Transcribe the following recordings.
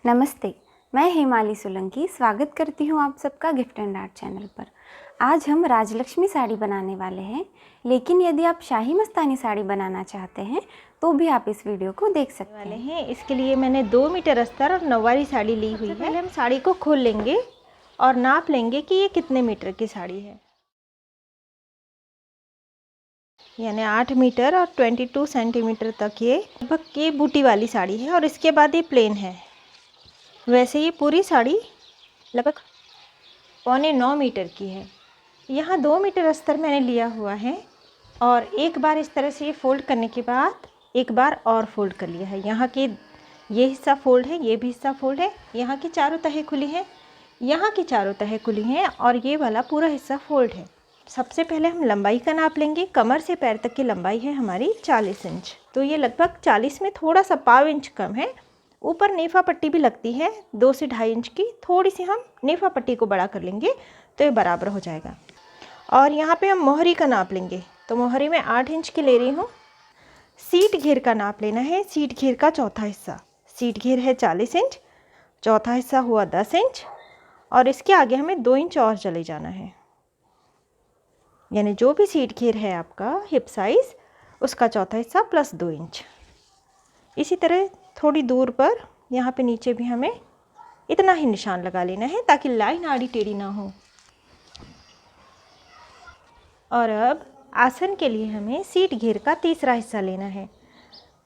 नमस्ते, मैं हेमाली सोलंकी स्वागत करती हूँ आप सबका गिफ्ट एंड आर्ट चैनल पर। आज हम राजलक्ष्मी साड़ी बनाने वाले हैं, लेकिन यदि आप शाही मस्तानी साड़ी बनाना चाहते हैं तो भी आप इस वीडियो को देख सकते हैं। इसके लिए मैंने 2 मीटर अस्तर और नौवारी साड़ी ली हुई है। पहले हम साड़ी को खोल लेंगे और नाप लेंगे कि ये कितने मीटर की साड़ी है। यानी 8 मीटर और 22 सेंटीमीटर तक ये लगभग ये बूटी वाली साड़ी है और इसके बाद ये प्लेन है। वैसे ये पूरी साड़ी लगभग 8.25 मीटर की है। यहाँ 2 मीटर अस्तर मैंने लिया हुआ है और एक बार इस तरह से ये फोल्ड करने के बाद एक बार और फोल्ड कर लिया है। यहाँ के ये हिस्सा फोल्ड है, ये भी हिस्सा फोल्ड है, यहाँ की चारों तहें खुली हैं, यहाँ की चारों तहें खुली हैं और ये वाला पूरा हिस्सा फोल्ड है। सबसे पहले हम लंबाई का नाप लेंगे। कमर से पैर तक की लंबाई है हमारी 40 इंच, तो ये लगभग 40 में थोड़ा सा पाव इंच कम है। ऊपर नेफा पट्टी भी लगती है 2 से 2.5 इंच की, थोड़ी सी हम नेफा पट्टी को बड़ा कर लेंगे तो ये बराबर हो जाएगा। और यहाँ पे हम मोहरी का नाप लेंगे, तो मोहरी में 8 इंच की ले रही हूँ। सीट घेर का नाप लेना है, सीट घेर का चौथा हिस्सा। सीट घेर है 40 इंच, चौथा हिस्सा हुआ 10 इंच और इसके आगे हमें 2 इंच और चले जाना है। यानी जो भी सीट घेर है आपका हिप साइज़, उसका चौथा हिस्सा प्लस 2 इंच। इसी तरह थोड़ी दूर पर यहाँ पे नीचे भी हमें इतना ही निशान लगा लेना है ताकि लाइन आड़ी टेढ़ी ना हो। और अब आसन के लिए हमें सीट घेर का तीसरा हिस्सा लेना है,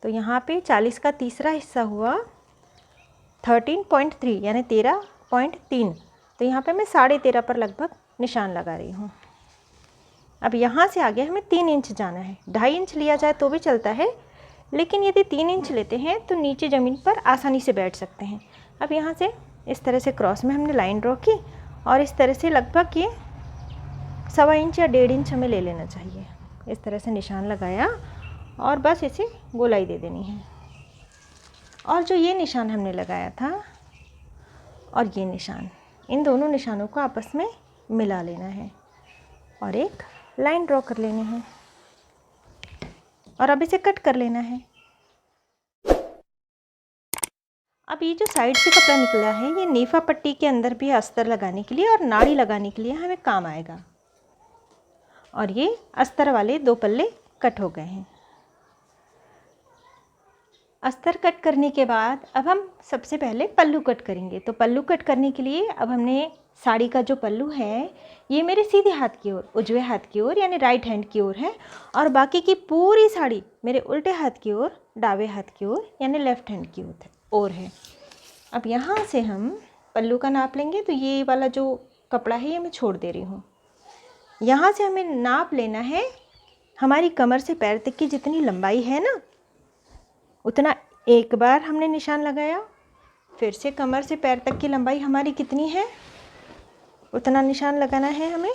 तो यहाँ पे 40 का तीसरा हिस्सा हुआ 13.3 यानी 13.3, तो यहाँ पे मैं 13.5 पर लगभग निशान लगा रही हूँ। अब यहाँ से आगे हमें 3 इंच जाना है। 2.5 इंच लिया जाए तो भी चलता है, लेकिन यदि 3 इंच लेते हैं तो नीचे ज़मीन पर आसानी से बैठ सकते हैं। अब यहाँ से इस तरह से क्रॉस में हमने लाइन ड्रॉ की और इस तरह से लगभग ये 1.25 इंच या 1.5 इंच हमें ले लेना चाहिए। इस तरह से निशान लगाया और बस इसे गोलाई दे देनी है। और जो ये निशान हमने लगाया था और ये निशान, इन दोनों निशानों को आपस में मिला लेना है और एक लाइन ड्रॉ कर लेनी है और अब इसे कट कर लेना है। अब ये जो साइड से कपड़ा निकला है, ये नेफा पट्टी के अंदर भी अस्तर लगाने के लिए और नाड़ी लगाने के लिए हमें काम आएगा। और ये अस्तर वाले 2 पल्ले कट हो गए हैं। अस्तर कट करने के बाद अब हम सबसे पहले पल्लू कट करेंगे। तो पल्लू कट करने के लिए अब हमने साड़ी का जो पल्लू है ये मेरे सीधे हाथ की ओर, उजवे हाथ की ओर यानी राइट हैंड की ओर है, और बाकी की पूरी साड़ी मेरे उल्टे हाथ की ओर, दावे हाथ की ओर यानी लेफ्ट हैंड की ओर है। अब यहाँ से हम पल्लू का नाप लेंगे, तो ये वाला जो कपड़ा है ये मैं छोड़ दे रही हूँ। यहाँ से हमें नाप लेना है हमारी कमर से पैर तक की जितनी लंबाई है ना, उतना एक बार हमने निशान लगाया। फिर से कमर से पैर तक की लंबाई हमारी कितनी है उतना निशान लगाना है हमें।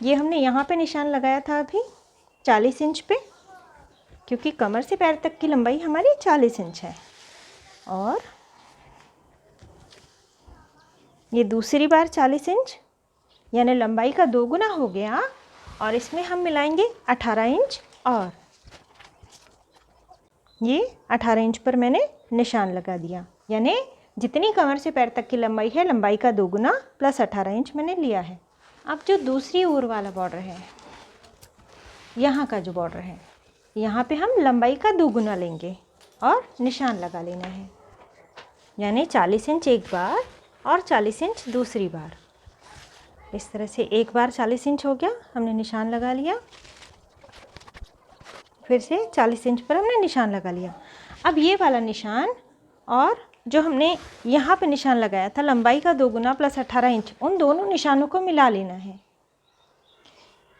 ये हमने यहाँ पे निशान लगाया था अभी 40 इंच पे, क्योंकि कमर से पैर तक की लंबाई हमारी 40 इंच है। और ये दूसरी बार 40 इंच यानी लंबाई का 2 गुना हो गया, और इसमें हम मिलाएंगे 18 इंच और ये 18 इंच पर मैंने निशान लगा दिया। यानी जितनी कमर से पैर तक की लंबाई है, लंबाई का 2 गुना प्लस 18 इंच मैंने लिया है। अब जो दूसरी ओर वाला बॉर्डर है, यहाँ का जो बॉर्डर है, यहाँ पे हम लंबाई का 2 गुना लेंगे और निशान लगा लेना है। यानी 40 इंच एक बार और 40 इंच दूसरी बार। इस तरह से एक बार 40 इंच हो गया, हमने निशान लगा लिया, फिर से 40 इंच पर हमने निशान लगा लिया। अब ये वाला निशान और जो हमने यहाँ पे निशान लगाया था लंबाई का 2 गुना प्लस 18 इंच, उन दोनों निशानों को मिला लेना है।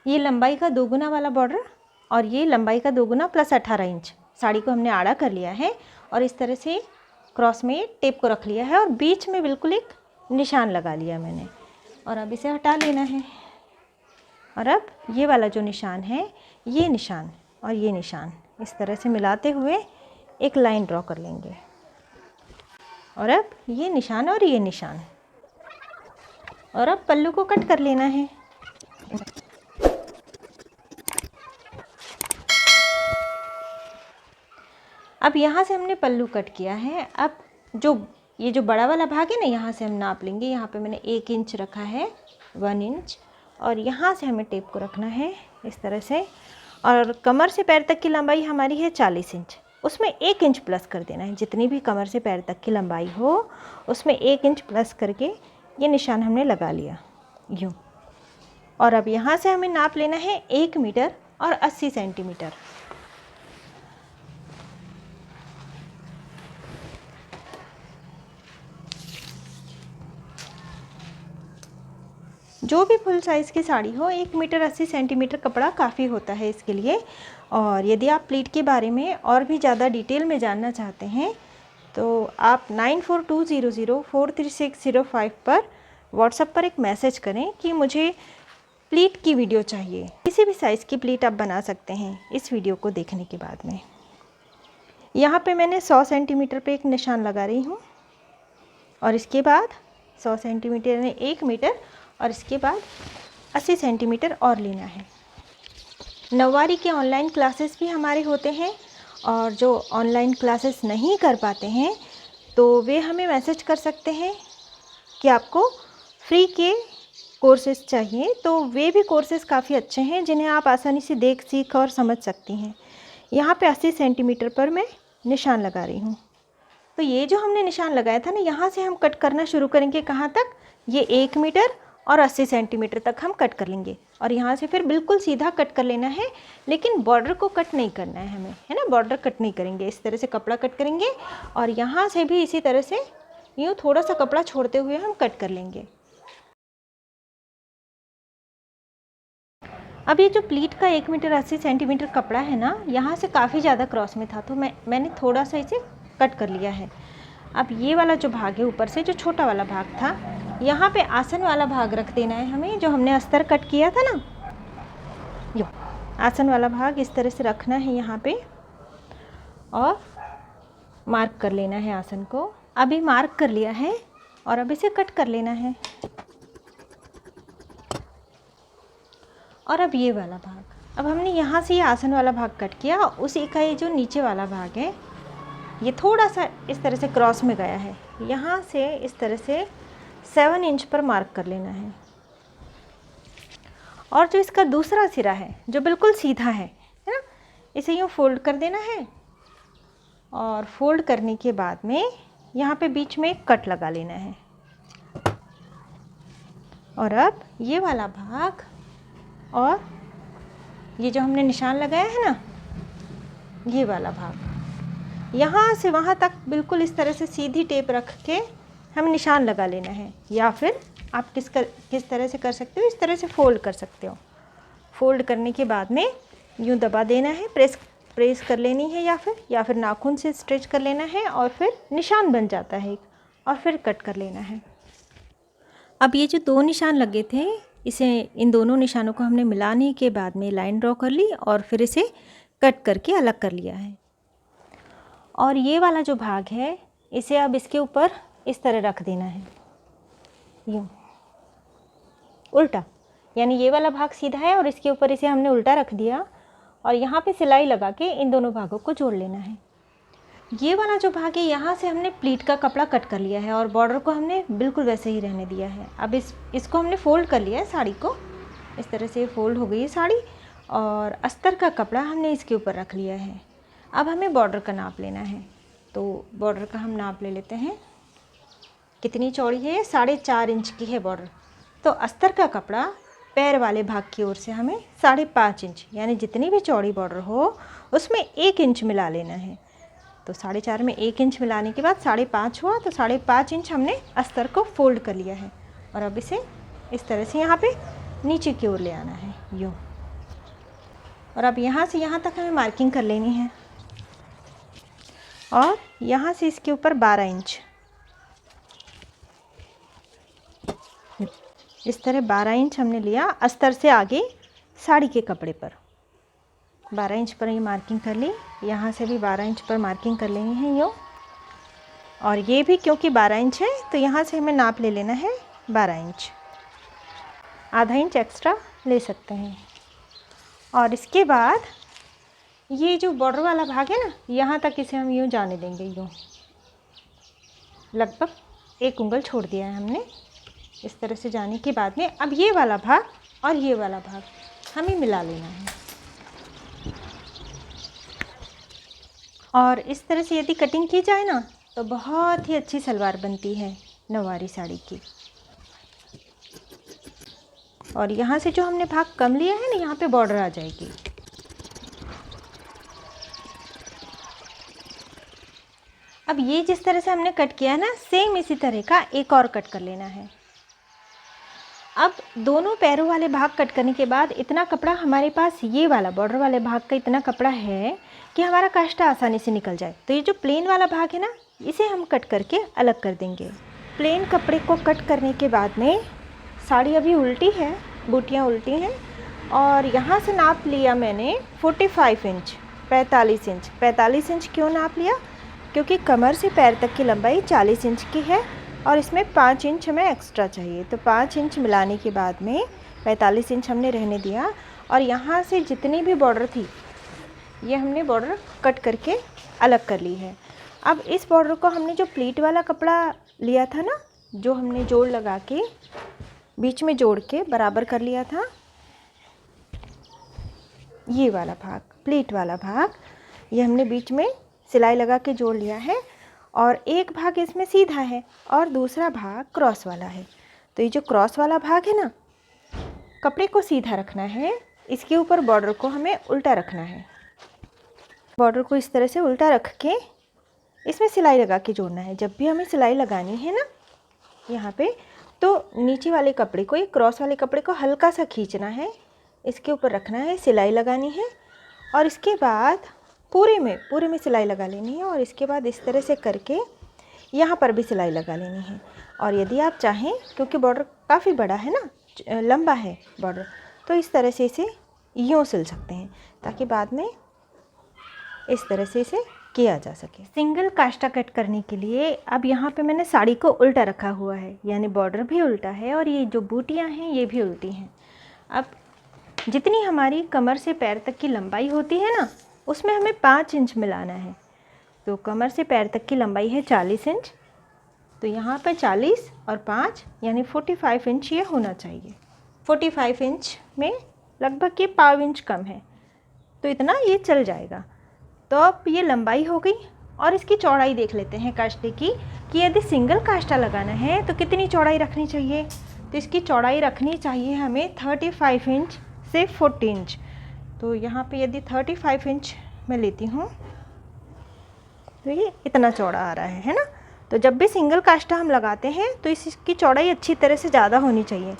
ये लंबाई का 2 गुना वाला बॉर्डर और ये लंबाई का 2 गुना प्लस 18 इंच, साड़ी को हमने आड़ा कर लिया है और इस तरह से क्रॉस में टेप को रख लिया है और बीच में बिल्कुल एक निशान लगा लिया मैंने, और अब इसे हटा लेना है। और अब ये वाला जो निशान है, ये निशान और ये निशान इस तरह से मिलाते हुए एक लाइन ड्रॉ कर लेंगे। और अब ये निशान और ये निशान, और अब पल्लू को कट कर लेना है। अब यहाँ से हमने पल्लू कट किया है। अब जो ये जो बड़ा वाला भाग है ना, यहाँ से हम नाप लेंगे। यहाँ पे मैंने 1 इंच रखा है, 1 इंच, और यहाँ से हमें टेप को रखना है इस तरह से। और कमर से पैर तक की लंबाई हमारी है 40 इंच, उसमें 1 इंच प्लस कर देना है। जितनी भी कमर से पैर तक की लंबाई हो उसमें 1 इंच प्लस करके ये निशान हमने लगा लिया यूँ। और अब यहाँ से हमें नाप लेना है 1 मीटर और 80 सेंटीमीटर। जो भी फुल साइज़ की साड़ी हो, 1 मीटर 80 सेंटीमीटर कपड़ा काफ़ी होता है इसके लिए। और यदि आप प्लीट के बारे में और भी ज़्यादा डिटेल में जानना चाहते हैं तो आप 9420043605 पर व्हाट्सएप पर एक मैसेज करें कि मुझे प्लीट की वीडियो चाहिए। किसी भी साइज़ की प्लीट आप बना सकते हैं इस वीडियो को देखने के बाद में। यहाँ पे मैंने 100 सेंटीमीटर पे एक निशान लगा रही हूँ, और इसके बाद 100 सेंटीमीटर यानी 1 मीटर, और इसके बाद 80 सेंटीमीटर और लेना है। नौवारी के ऑनलाइन क्लासेस भी हमारे होते हैं, और जो ऑनलाइन क्लासेस नहीं कर पाते हैं तो वे हमें मैसेज कर सकते हैं कि आपको फ्री के कोर्सेज चाहिए। तो वे भी कोर्सेज काफ़ी अच्छे हैं जिन्हें आप आसानी से देख, सीख और समझ सकती हैं। यहाँ पे 80 सेंटीमीटर पर मैं निशान लगा रही हूँ। तो ये जो हमने निशान लगाया था ना, यहाँ से हम कट करना शुरू करेंगे। कहाँ तक? ये 1 मीटर और 80 सेंटीमीटर तक हम कट कर लेंगे, और यहाँ से फिर बिल्कुल सीधा कट कर लेना है। लेकिन बॉर्डर को कट नहीं करना है हमें, है ना, बॉर्डर कट नहीं करेंगे। इस तरह से कपड़ा कट करेंगे, और यहाँ से भी इसी तरह से यूँ थोड़ा सा कपड़ा छोड़ते हुए हम कट कर लेंगे। अब ये जो प्लीट का 1 मीटर 80 सेंटीमीटर कपड़ा है ना, यहाँ से काफ़ी ज़्यादा क्रॉस में था, तो मैंने थोड़ा सा इसे कट कर लिया है। अब ये वाला जो भाग है ऊपर से, जो छोटा वाला भाग था, यहाँ पे आसन वाला भाग रख देना है हमें, जो हमने अस्तर कट किया था ना, यो आसन वाला भाग इस तरह से रखना है यहाँ पे, और मार्क कर लेना है आसन को। अभी मार्क कर लिया है, और अब इसे कट कर लेना है। और अब ये वाला भाग, अब हमने यहाँ से ये आसन वाला भाग कट किया, उसी का ये जो नीचे वाला भाग है ये थोड़ा सा इस तरह से क्रॉस में गया है। यहाँ से इस तरह से 7 इंच पर मार्क कर लेना है। और जो इसका दूसरा सिरा है जो बिल्कुल सीधा है ना, इसे यूँ फोल्ड कर देना है, और फोल्ड करने के बाद में यहाँ पे बीच में एक कट लगा लेना है। और अब ये वाला भाग और ये जो हमने निशान लगाया है ना, ये वाला भाग, यहाँ से वहाँ तक बिल्कुल इस तरह से सीधी टेप रख के हमें निशान लगा लेना है। या फिर आप किस तरह से कर सकते हो, इस तरह से फोल्ड कर सकते हो। फोल्ड करने के बाद में यूँ दबा देना है, प्रेस कर लेनी है, या फिर नाखून से स्ट्रेच कर लेना है, और फिर निशान बन जाता है एक, और फिर कट कर लेना है। अब ये जो 2 निशान लगे थे, इन दोनों निशानों को हमने मिलाने के बाद में लाइन ड्रॉ कर ली, और फिर इसे कट करके अलग कर लिया है। और ये वाला जो भाग है इसे अब इसके ऊपर इस तरह रख देना है, यूँ उल्टा, यानी ये वाला भाग सीधा है और इसके ऊपर इसे हमने उल्टा रख दिया, और यहाँ पे सिलाई लगा के इन दोनों भागों को जोड़ लेना है। ये वाला जो भाग है यहाँ से हमने प्लीट का कपड़ा कट कर लिया है, और बॉर्डर को हमने बिल्कुल वैसे ही रहने दिया है। अब इसको हमने फ़ोल्ड कर लिया है, साड़ी को इस तरह से फ़ोल्ड हो गई है साड़ी, और अस्तर का कपड़ा हमने इसके ऊपर रख लिया है। अब हमें बॉर्डर का नाप लेना है, तो बॉर्डर का हम नाप ले लेते हैं। कितनी चौड़ी है? 4.5 इंच की है बॉर्डर। तो अस्तर का कपड़ा पैर वाले भाग की ओर से हमें 5.5 इंच, यानी जितनी भी चौड़ी बॉर्डर हो उसमें 1 इंच मिला लेना है। तो 4.5 में 1 इंच मिलाने के बाद 5.5 हुआ, तो 5.5 इंच हमने अस्तर को फोल्ड कर लिया है। और अब इसे इस तरह से यहाँ पे नीचे की ओर ले आना है, यूँ। और अब यहाँ से यहाँ तक हमें मार्किंग कर लेनी है, और यहाँ से इसके ऊपर 12 इंच, इस तरह 12 इंच हमने लिया अस्तर से आगे साड़ी के कपड़े पर। 12 इंच पर ये मार्किंग कर ली, यहाँ से भी 12 इंच पर मार्किंग कर लेनी है यूँ। और ये भी क्योंकि 12 इंच है तो यहाँ से हमें नाप ले लेना है 12 इंच, आधा इंच एक्स्ट्रा ले सकते हैं। और इसके बाद ये जो बॉर्डर वाला भाग है ना, यहाँ तक इसे हम यूँ जाने देंगे, यूँ लगभग 1 उंगल छोड़ दिया है हमने। इस तरह से जाने के बाद में अब ये वाला भाग और ये वाला भाग हमें मिला लेना है। और इस तरह से यदि कटिंग की जाए ना तो बहुत ही अच्छी सलवार बनती है नौवारी साड़ी की। और यहाँ से जो हमने भाग कम लिया है ना, यहाँ पे बॉर्डर आ जाएगी। अब ये जिस तरह से हमने कट किया ना, सेम इसी तरह का एक और कट कर लेना है। अब दोनों पैरों वाले भाग कट करने के बाद इतना कपड़ा हमारे पास, ये वाला बॉर्डर वाले भाग का इतना कपड़ा है कि हमारा काष्टा आसानी से निकल जाए। तो ये जो प्लेन वाला भाग है ना, इसे हम कट करके अलग कर देंगे। प्लेन कपड़े को कट करने के बाद में साड़ी अभी उल्टी है, बूटियाँ उल्टी हैं, और यहाँ से नाप लिया मैंने 45 इंच, 45 इंच। 45 इंच क्यों नाप लिया? क्योंकि कमर से पैर तक की लंबाई 40 इंच की है और इसमें 5 इंच हमें एक्स्ट्रा चाहिए। तो 5 इंच मिलाने के बाद में 45 इंच हमने रहने दिया। और यहाँ से जितनी भी बॉर्डर थी, ये हमने बॉर्डर कट करके अलग कर ली है। अब इस बॉर्डर को हमने जो प्लीट वाला कपड़ा लिया था ना, जो हमने जोड़ लगा के बीच में जोड़ के बराबर कर लिया था, ये वाला भाग, प्लीट वाला भाग, ये हमने बीच में सिलाई लगा के जोड़ लिया है। और एक भाग इसमें सीधा है और दूसरा भाग क्रॉस वाला है। तो ये जो क्रॉस वाला भाग है ना, कपड़े को सीधा रखना है, इसके ऊपर बॉर्डर को हमें उल्टा रखना है। बॉर्डर को इस तरह से उल्टा रख के इसमें सिलाई लगा के जोड़ना है। जब भी हमें सिलाई लगानी है ना यहाँ पे, तो नीचे वाले कपड़े को, ये क्रॉस वाले कपड़े को हल्का सा खींचना है, इसके ऊपर रखना है, सिलाई लगानी है और इसके बाद पूरे में सिलाई लगा लेनी है। और इसके बाद इस तरह से करके यहाँ पर भी सिलाई लगा लेनी है। और यदि आप चाहें, क्योंकि बॉर्डर काफ़ी बड़ा है ना, लंबा है बॉर्डर, तो इस तरह से इसे यूँ सिल सकते हैं ताकि बाद में इस तरह से इसे किया जा सके। सिंगल काष्टा कट करने के लिए अब यहाँ पे मैंने साड़ी को उल्टा रखा हुआ है, यानी बॉर्डर भी उल्टा है और ये जो बूटियाँ हैं ये भी उल्टी हैं। अब जितनी हमारी कमर से पैर तक की लंबाई होती है ना, उसमें हमें 5 इंच मिलाना है। तो कमर से पैर तक की लंबाई है 40 इंच, तो यहाँ पर 40 और 5 यानी 45 इंच ये होना चाहिए। 45 इंच में लगभग ये पाव इंच कम है, तो इतना ये चल जाएगा। तो अब ये लंबाई हो गई। और इसकी चौड़ाई देख लेते हैं काष्टे की, कि यदि सिंगल काष्टा लगाना है तो कितनी चौड़ाई रखनी चाहिए। तो इसकी चौड़ाई रखनी चाहिए हमें 35 इंच से 40 इंच। तो यहाँ पे यदि 35 इंच मैं लेती हूँ तो ये इतना चौड़ा आ रहा है ना। तो जब भी सिंगल काष्टा हम लगाते हैं तो इसकी चौड़ाई अच्छी तरह से ज़्यादा होनी चाहिए।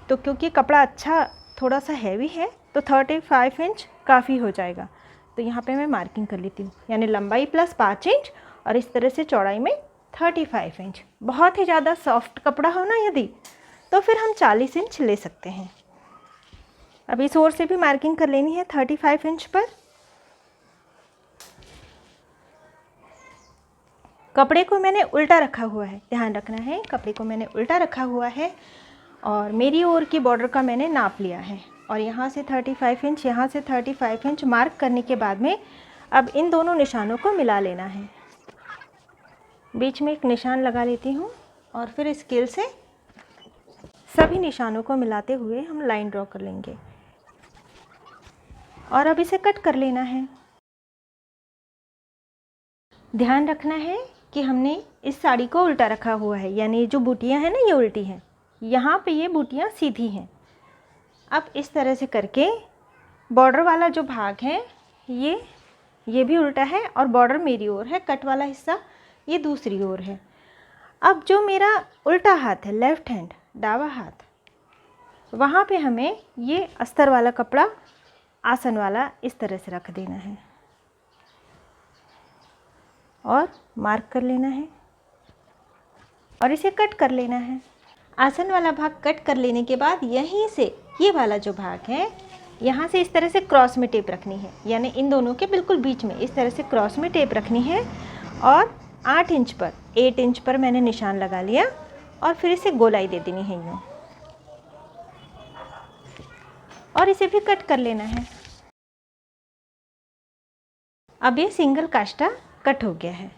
तो क्योंकि कपड़ा अच्छा थोड़ा सा हैवी है तो 35 इंच काफ़ी हो जाएगा। तो यहाँ पे मैं मार्किंग कर लेती हूँ, यानी लंबाई प्लस 5 इंच और इस तरह से चौड़ाई में 35 इंच। बहुत ही ज़्यादा सॉफ्ट कपड़ा हो ना यदि, तो फिर हम 40 इंच ले सकते हैं। अब इस ओर से भी मार्किंग कर लेनी है 35 इंच पर। कपड़े को मैंने उल्टा रखा हुआ है, ध्यान रखना है, कपड़े को मैंने उल्टा रखा हुआ है और मेरी ओर की बॉर्डर का मैंने नाप लिया है। और यहाँ से 35 इंच, यहाँ से 35 इंच मार्क करने के बाद में अब इन दोनों निशानों को मिला लेना है। बीच में एक निशान लगा लेती हूँ और फिर स्केल से सभी निशानों को मिलाते हुए हम लाइन ड्रॉ कर लेंगे और अब इसे कट कर लेना है। ध्यान रखना है कि हमने इस साड़ी को उल्टा रखा हुआ है, यानी जो बूटियाँ हैं ना ये उल्टी हैं, यहाँ पे ये बूटियाँ सीधी हैं। अब इस तरह से करके बॉर्डर वाला जो भाग है ये भी उल्टा है और बॉर्डर मेरी ओर है, कट वाला हिस्सा ये दूसरी ओर है। अब जो मेरा उल्टा हाथ है, लेफ़्ट हैंड, दावा हाथ, वहाँ पे हमें ये अस्तर वाला कपड़ा आसन वाला इस तरह से रख देना है और मार्क कर लेना है और इसे कट कर लेना है। आसन वाला भाग कट कर लेने के बाद यहीं से ये वाला जो भाग है, यहाँ से इस तरह से क्रॉस में टेप रखनी है, यानी इन दोनों के बिल्कुल बीच में इस तरह से क्रॉस में टेप रखनी है। और 8 इंच पर मैंने निशान लगा लिया और फिर इसे गोलाई दे देनी है यूँ, और इसे भी कट कर लेना है। अब ये सिंगल काष्टा कट हो गया है।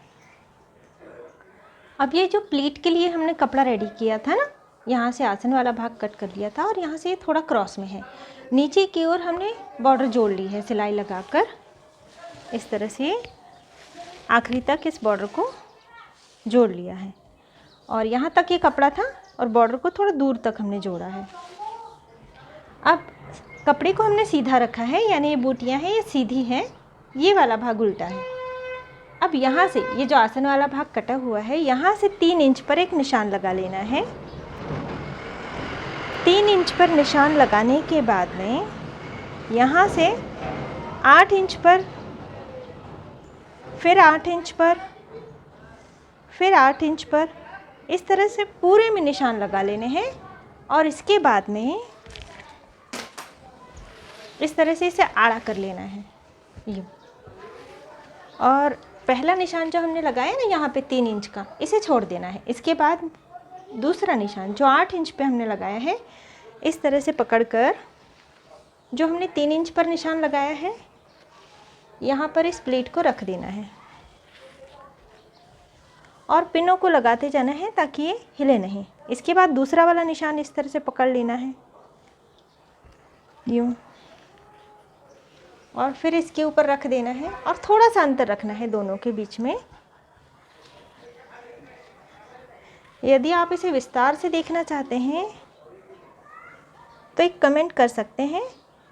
अब ये जो प्लीट के लिए हमने कपड़ा रेडी किया था ना, यहाँ से आसन वाला भाग कट कर लिया था और यहाँ से थोड़ा क्रॉस में है, नीचे की ओर हमने बॉर्डर जोड़ ली है सिलाई लगाकर। इस तरह से आखिरी तक इस बॉर्डर को जोड़ लिया है और यहाँ तक ये कपड़ा था और बॉर्डर को थोड़ा दूर तक हमने जोड़ा है। अब कपड़े को हमने सीधा रखा है, यानी ये बूटियाँ हैं ये सीधी हैं, ये वाला भाग उल्टा है। अब यहाँ से ये जो आसन वाला भाग कटा हुआ है, यहाँ से 3 इंच पर एक निशान लगा लेना है। 3 इंच पर निशान लगाने के बाद में यहाँ से 8 इंच पर, फिर 8 इंच पर, फिर 8 इंच पर, इस तरह से पूरे में निशान लगा लेने हैं और इसके बाद में इस तरह से इसे आड़ा कर लेना है यूँ। और पहला निशान जो हमने लगाया ना यहाँ पे 3 इंच का, इसे छोड़ देना है। इसके बाद दूसरा निशान जो 8 इंच पे हमने लगाया है, इस तरह से पकड़कर जो हमने 3 इंच पर निशान लगाया है, यहाँ पर इस प्लेट को रख देना है और पिनों को लगाते जाना है ताकि ये हिले नहीं। इसके बाद दूसरा वाला निशान इस तरह से पकड़ लेना है यूँ और फिर इसके ऊपर रख देना है और थोड़ा सा अंतर रखना है दोनों के बीच में। यदि आप इसे विस्तार से देखना चाहते हैं तो एक कमेंट कर सकते हैं,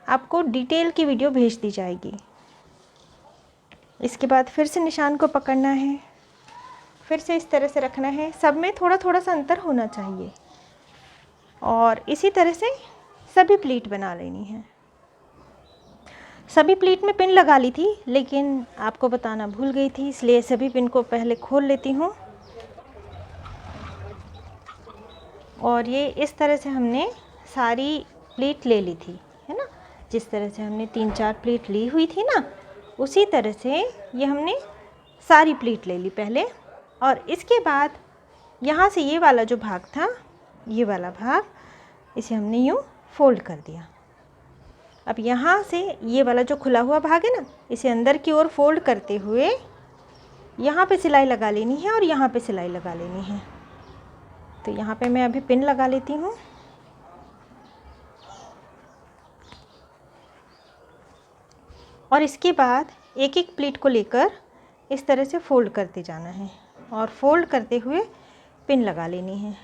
आपको डिटेल की वीडियो भेज दी जाएगी। इसके बाद फिर से निशान को पकड़ना है, फिर से इस तरह से रखना है, सब में थोड़ा थोड़ा सा अंतर होना चाहिए और इसी तरह से सभी प्लीट बना लेनी है। सभी प्लीट में पिन लगा ली थी लेकिन आपको बताना भूल गई थी, इसलिए सभी पिन को पहले खोल लेती हूँ। और ये इस तरह से हमने सारी प्लीट ले ली थी, है ना। जिस तरह से हमने 3-4 प्लीट ली हुई थी ना, उसी तरह से ये हमने सारी प्लीट ले ली पहले। और इसके बाद यहाँ से ये वाला जो भाग था, ये वाला भाग, इसे हमने यूँ फोल्ड कर दिया। अब यहाँ से ये वाला जो खुला हुआ भाग है ना, इसे अंदर की ओर फोल्ड करते हुए यहाँ पे सिलाई लगा लेनी है और यहाँ पे सिलाई लगा लेनी है। तो यहाँ पे मैं अभी पिन लगा लेती हूँ। और इसके बाद एक एक प्लीट को लेकर इस तरह से फोल्ड करते जाना है और फोल्ड करते हुए पिन लगा लेनी है।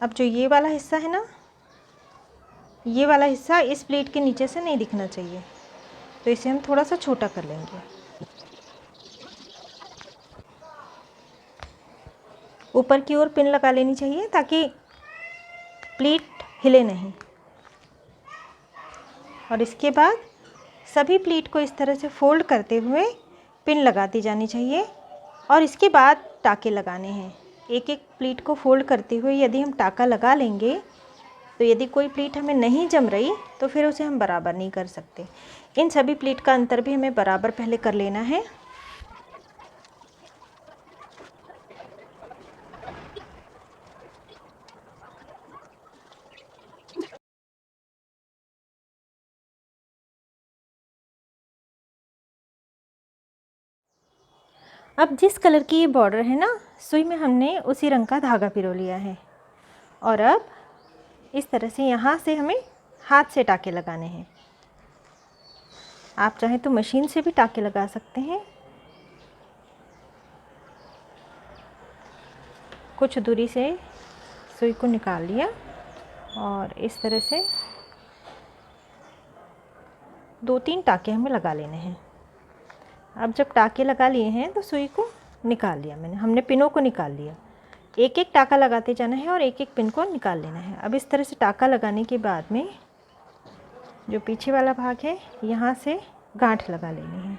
अब जो ये वाला हिस्सा है ना, ये वाला हिस्सा इस प्लेट के नीचे से नहीं दिखना चाहिए, तो इसे हम थोड़ा सा छोटा कर लेंगे। ऊपर की ओर पिन लगा लेनी चाहिए ताकि प्लेट हिले नहीं। और इसके बाद सभी प्लेट को इस तरह से फोल्ड करते हुए पिन लगाती जानी चाहिए और इसके बाद टाके लगाने हैं। एक एक प्लेट को फोल्ड करते हुए यदि हम टाका लगा लेंगे तो यदि कोई प्लेट हमें नहीं जम रही तो फिर उसे हम बराबर नहीं कर सकते। इन सभी प्लेट का अंतर भी हमें बराबर पहले कर लेना है। अब जिस कलर की ये बॉर्डर है ना, सुई में हमने उसी रंग का धागा पिरो लिया है और अब इस तरह से यहाँ से हमें हाथ से टाके लगाने हैं। आप चाहें तो मशीन से भी टाके लगा सकते हैं। कुछ दूरी से सुई को निकाल लिया और इस तरह से 2-3 टाके हमें लगा लेने हैं। अब जब टाके लगा लिए हैं तो सुई को निकाल लिया हमने पिनों को निकाल लिया। एक एक टाका लगाते जाना है और एक एक पिन को निकाल लेना है। अब इस तरह से टाका लगाने के बाद में जो पीछे वाला भाग है, यहाँ से गांठ लगा लेनी है।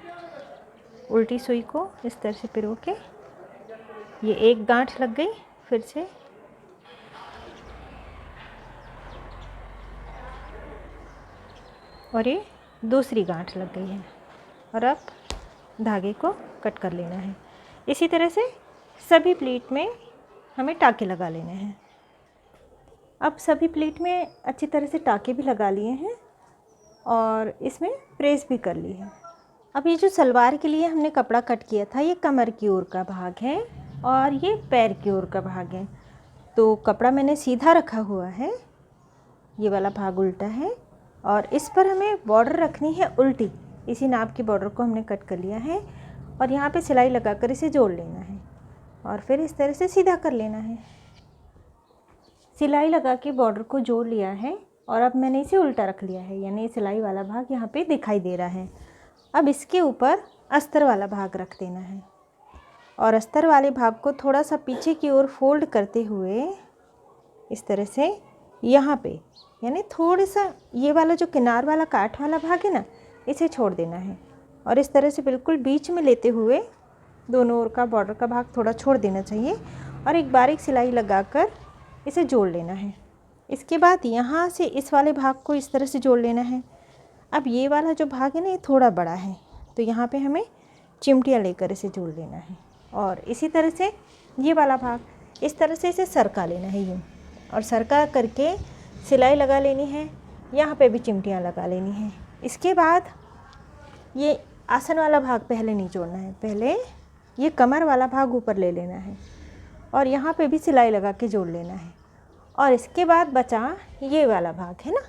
उल्टी सुई को इस तरह से पिरो के, ये एक गांठ लग गई, फिर से और ये दूसरी गांठ लग गई है और अब धागे को कट कर लेना है। इसी तरह से सभी प्लीट में हमें टाके लगा लेने हैं। अब सभी प्लीट में अच्छी तरह से टाके भी लगा लिए हैं और इसमें प्रेस भी कर ली है। अब ये जो सलवार के लिए हमने कपड़ा कट किया था, ये कमर की ओर का भाग है और ये पैर की ओर का भाग है। तो कपड़ा मैंने सीधा रखा हुआ है, ये वाला भाग उल्टा है और इस पर हमें बॉर्डर रखनी है उल्टी। इसी नाप की बॉर्डर को हमने कट कर लिया है और यहाँ पे सिलाई लगाकर इसे जोड़ लेना है और फिर इस तरह से सीधा कर लेना है। सिलाई लगा के बॉर्डर को जोड़ लिया है और अब मैंने इसे उल्टा रख लिया है, यानी सिलाई वाला भाग यहाँ पे दिखाई दे रहा है। अब इसके ऊपर अस्तर वाला भाग रख देना है और अस्तर वाले भाग को थोड़ा सा पीछे की ओर फोल्ड करते हुए इस तरह से यहाँ पे, यानी थोड़ा सा ये वाला जो किनार वाला काट वाला भाग है ना, इसे छोड़ देना है और इस तरह से बिल्कुल बीच में लेते हुए दोनों ओर का बॉर्डर का भाग थोड़ा छोड़ देना चाहिए और एक बारीक सिलाई लगाकर इसे जोड़ लेना है। इसके बाद यहाँ से इस वाले भाग को इस तरह से जोड़ लेना है। अब ये वाला जो भाग है ना, ये थोड़ा बड़ा है, तो यहाँ पे हमें चिमटियाँ लेकर इसे जोड़ लेना है और इसी तरह से ये वाला भाग इस तरह से इसे सरका लेना है यूँ, और सरका करके सिलाई लगा लेनी है। यहाँ पे भी चिमटियाँ लगा लेनी है। इसके बाद ये आसन वाला भाग पहले नहीं जोड़ना है, पहले ये कमर वाला भाग ऊपर ले लेना है और यहाँ पे भी सिलाई लगा के जोड़ लेना है। और इसके बाद बचा ये वाला भाग है ना,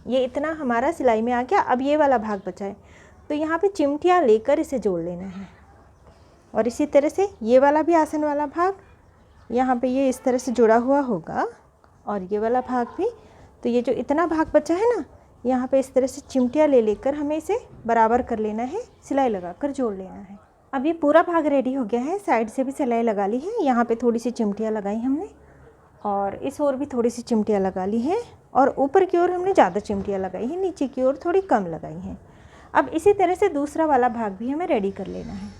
ये इतना हमारा सिलाई में आ गया। अब ये वाला भाग बचा है, तो यहाँ पे चिमटियाँ लेकर इसे जोड़ लेना है और इसी तरह से ये वाला भी आसन वाला भाग यहाँ पे ये इस तरह से जुड़ा हुआ होगा और ये वाला भाग भी। तो ये जो इतना भाग बचा है ना, यहाँ पे इस तरह से चिमटियाँ ले लेकर हमें इसे बराबर कर लेना है, सिलाई लगाकर जोड़ लेना है। अब ये पूरा भाग रेडी हो गया है। साइड से भी सिलाई लगा ली है, यहाँ पे थोड़ी सी चिमटियाँ लगाई हमने और इस ओर भी थोड़ी सी चिमटियाँ लगा ली हैं और ऊपर की ओर हमने ज़्यादा चिमटियाँ लगाई हैं, नीचे की ओर थोड़ी कम लगाई हैं। अब इसी तरह से दूसरा वाला भाग भी हमें रेडी कर लेना है।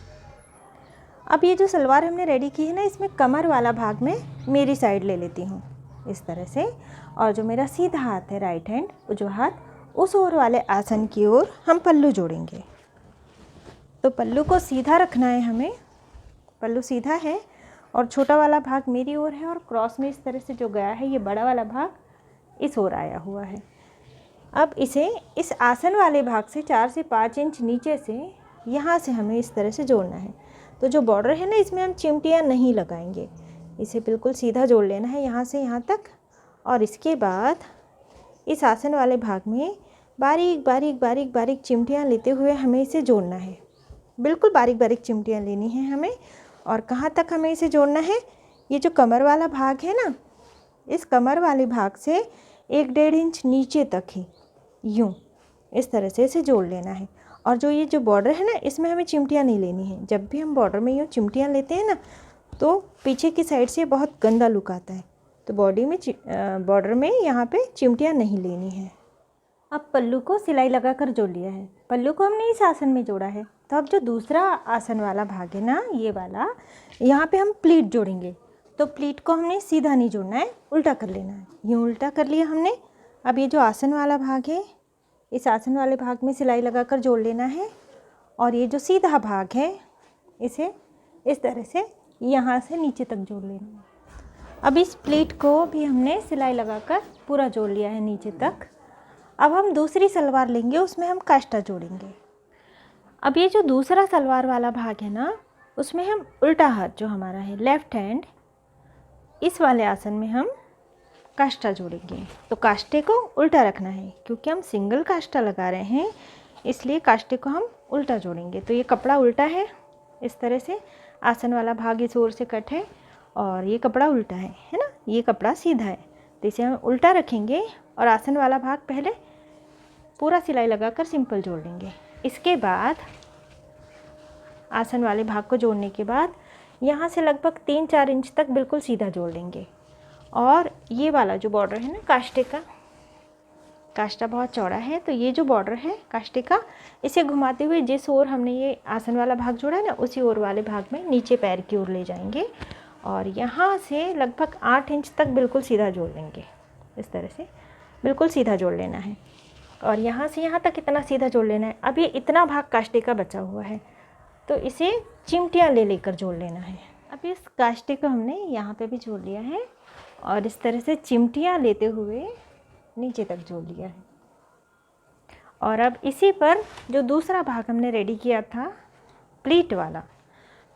अब ये जो सलवार हमने रेडी की है ना, इसमें कमर वाला भाग में मेरी साइड ले लेती हूँ इस तरह से, और जो मेरा सीधा हाथ है राइट हैंड, जो हाथ, उस ओर वाले आसन की ओर हम पल्लू जोड़ेंगे। तो पल्लू को सीधा रखना है हमें, पल्लू सीधा है और छोटा वाला भाग मेरी ओर है और क्रॉस में इस तरह से जो गया है, ये बड़ा वाला भाग इस ओर आया हुआ है। अब इसे इस आसन वाले भाग से 4 से 5 इंच नीचे से यहाँ से हमें इस तरह से जोड़ना है। तो जो बॉर्डर है ना, इसमें हम चिमटियाँ नहीं लगाएंगे, इसे बिल्कुल सीधा जोड़ लेना है यहाँ से यहाँ तक। और इसके बाद इस आसन वाले भाग में बारीक बारीक बारीक बारीक चिमटियाँ लेते हुए हमें इसे जोड़ना है। बिल्कुल बारीक बारीक चिमटियाँ लेनी है हमें। और कहाँ तक हमें इसे जोड़ना है, ये जो कमर वाला भाग है ना, इस कमर वाले भाग से 1-1.5 इंच नीचे तक ही यूँ इस तरह से इसे जोड़ लेना है। और जो ये जो बॉर्डर है ना, इसमें हमें चिमटियाँ नहीं लेनी है। जब भी हम बॉर्डर में यूँ चिमटियाँ लेते हैं ना, तो पीछे की साइड से बहुत गंदा लुक आता है। तो बॉर्डर में यहाँ पे चिमटियाँ नहीं लेनी है। अब पल्लू को सिलाई लगाकर जोड़ लिया है, पल्लू को हमने इस आसन में जोड़ा है। तो अब जो दूसरा आसन वाला भाग है ना, ये वाला, यहाँ पे हम प्लीट जोड़ेंगे। तो प्लीट को हमने सीधा नहीं जोड़ना है, उल्टा कर लेना है। यूँ उल्टा कर लिया हमने। अब ये जो आसन वाला भाग है, इस आसन वाले भाग में सिलाई लगाकर जोड़ लेना है और ये जो सीधा भाग है, इसे इस तरह से यहाँ से नीचे तक जोड़ लेना है। अब इस प्लीट को भी हमने सिलाई लगाकर पूरा जोड़ लिया है नीचे तक। अब हम दूसरी सलवार लेंगे, उसमें हम काष्टा जोड़ेंगे। अब ये जो दूसरा सलवार वाला भाग है ना, उसमें हम उल्टा हाथ जो हमारा है लेफ़्ट हैंड, इस वाले आसन में हम काष्टा जोड़ेंगे। तो काष्टे को उल्टा रखना है, क्योंकि हम सिंगल काष्टा लगा रहे हैं, इसलिए काष्टे को हम उल्टा जोड़ेंगे। तो ये कपड़ा उल्टा है, इस तरह से आसन वाला भाग इस ओर से कट है और ये कपड़ा उल्टा है ना, ये कपड़ा सीधा है। तो इसे हम उल्टा रखेंगे और आसन वाला भाग पहले पूरा सिलाई लगाकर सिंपल जोड़ लेंगे। इसके बाद आसन वाले भाग को जोड़ने के बाद यहाँ से लगभग 3-4 इंच तक बिल्कुल सीधा जोड़ लेंगे। और ये वाला जो बॉर्डर है ना काष्टे का, काष्टा बहुत चौड़ा है, तो ये जो बॉर्डर है काष्टे का, इसे घुमाते हुए जिस ओर हमने ये आसन वाला भाग जोड़ा है ना, उसी ओर वाले भाग में नीचे पैर की ओर ले जाएंगे और यहाँ से लगभग 8 इंच तक बिल्कुल सीधा जोड़ लेंगे। इस तरह से बिल्कुल सीधा जोड़ लेना है और यहाँ से यहाँ तक इतना सीधा जोड़ लेना है। अब ये इतना भाग काष्टे का बचा हुआ है, तो इसे चिमटियाँ ले लेकर जोड़ लेना है। अब इस काष्टे को हमने यहाँ पे भी जोड़ लिया है और इस तरह से चिमटियाँ लेते हुए नीचे तक जोड़ लिया है। और अब इसी पर जो दूसरा भाग हमने रेडी किया था प्लीट वाला,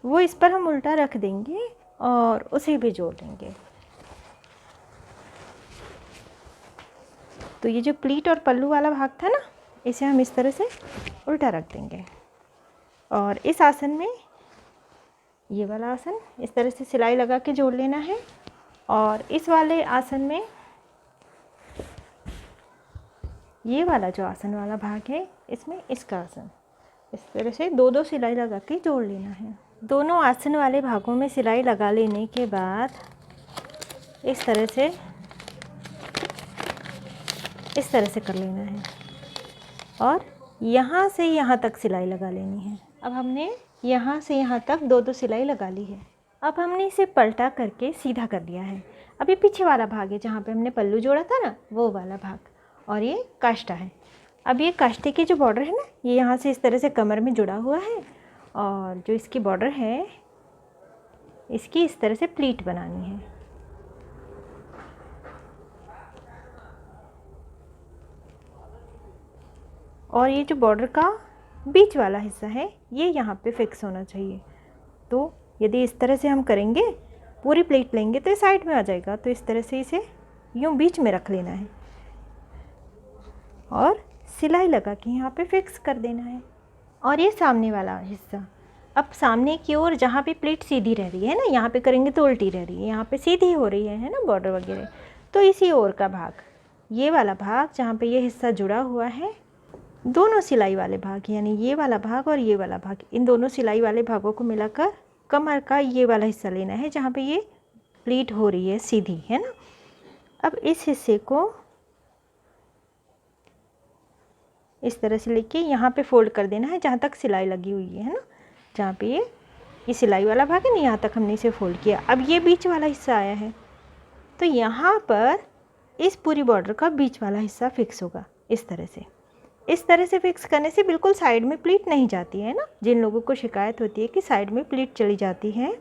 वो इस पर हम उल्टा रख देंगे और उसे भी जोड़ लेंगे। तो ये जो प्लीट और पल्लू वाला भाग था ना, इसे हम इस तरह से उल्टा रख देंगे और इस आसन में, ये वाला आसन इस तरह से सिलाई लगा के जोड़ लेना है। और इस वाले आसन में ये वाला जो आसन वाला भाग है, इसमें इसका आसन इस तरह से दो दो सिलाई लगा के जोड़ लेना है। दोनों आसन वाले भागों में सिलाई लगा लेने के बाद इस तरह से कर लेना है और यहाँ से यहाँ तक सिलाई लगा लेनी है। अब हमने यहाँ से यहाँ तक दो दो सिलाई लगा ली है। अब हमने इसे पलटा करके सीधा कर दिया है। अब ये पीछे वाला भाग है जहाँ पे हमने पल्लू जोड़ा था ना, वो वाला भाग, और ये काष्ठा है। अब ये काष्ठे की जो बॉर्डर है ना, ये यहाँ से इस तरह से कमर में जुड़ा हुआ है और जो इसकी बॉर्डर है, इसकी इस तरह से प्लीट बनानी है। और ये जो बॉर्डर का बीच वाला हिस्सा है, ये यहाँ पे फिक्स होना चाहिए। तो यदि इस तरह से हम करेंगे, पूरी प्लेट लेंगे तो ये साइड में आ जाएगा। तो इस तरह से इसे यूँ बीच में रख लेना है और सिलाई लगा के यहाँ पे फिक्स कर देना है। और ये सामने वाला हिस्सा, अब सामने की ओर जहाँ पे प्लेट सीधी रह रही है ना, यहाँ पे करेंगे तो उल्टी रह रही है, यहाँ पे सीधी हो रही है ना बॉर्डर वगैरह, तो इसी ओर का भाग, ये वाला भाग जहाँ पे ये हिस्सा जुड़ा हुआ है, दोनों सिलाई वाले भाग यानी ये वाला भाग और ये वाला भाग, इन दोनों सिलाई वाले भागों को मिलाकर कमर का ये वाला हिस्सा लेना है जहाँ पे ये प्लीट हो रही है सीधी, है ना। अब इस हिस्से को इस तरह से लेके यहाँ पे फोल्ड कर देना है जहाँ तक सिलाई लगी हुई है ना, जहाँ पे ये सिलाई वाला भाग है ना, यहाँ तक हमने इसे फोल्ड किया। अब ये बीच वाला हिस्सा आया है तो यहाँ पर इस पूरी बॉर्डर का बीच वाला हिस्सा फिक्स होगा इस तरह से। इस तरह से फिक्स करने से बिल्कुल साइड में प्लीट नहीं जाती है ना। जिन लोगों को शिकायत होती है कि साइड में प्लीट चली जाती है,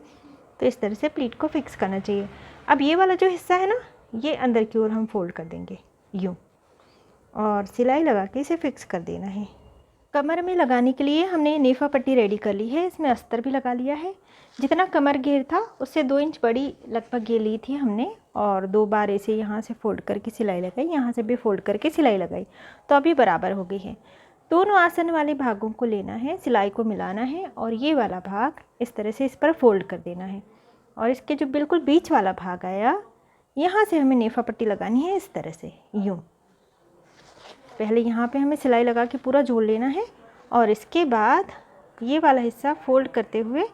तो इस तरह से प्लीट को फिक्स करना चाहिए। अब ये वाला जो हिस्सा है ना, ये अंदर की ओर हम फोल्ड कर देंगे यूँ और सिलाई लगा के इसे फिक्स कर देना है। कमर में लगाने के लिए हमने नेफा पट्टी रेडी कर ली है, इसमें अस्तर भी लगा लिया है। जितना कमर घेर था उससे 2 इंच बड़ी लगभग ये ली थी हमने और 2 बार ऐसे यहाँ से फोल्ड करके सिलाई लगाई, यहाँ से भी फोल्ड करके सिलाई लगाई, तो अभी बराबर हो गई है। दोनों आसन वाले भागों को लेना है, सिलाई को मिलाना है और ये वाला भाग इस तरह से इस पर फोल्ड कर देना है और इसके जो बिल्कुल बीच वाला भाग आया, यहाँ से हमें नेफा पट्टी लगानी है इस तरह से यूँ। पहले यहाँ पे हमें सिलाई लगा के पूरा जोड़ लेना है और इसके बाद ये वाला हिस्सा फोल्ड करते हुए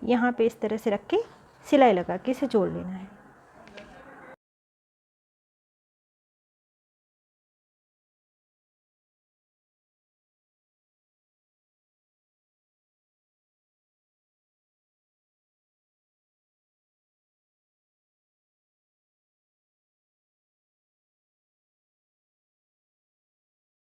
यहाँ पे इस तरह से रख के सिलाई लगा के इसे जोड़ लेना है।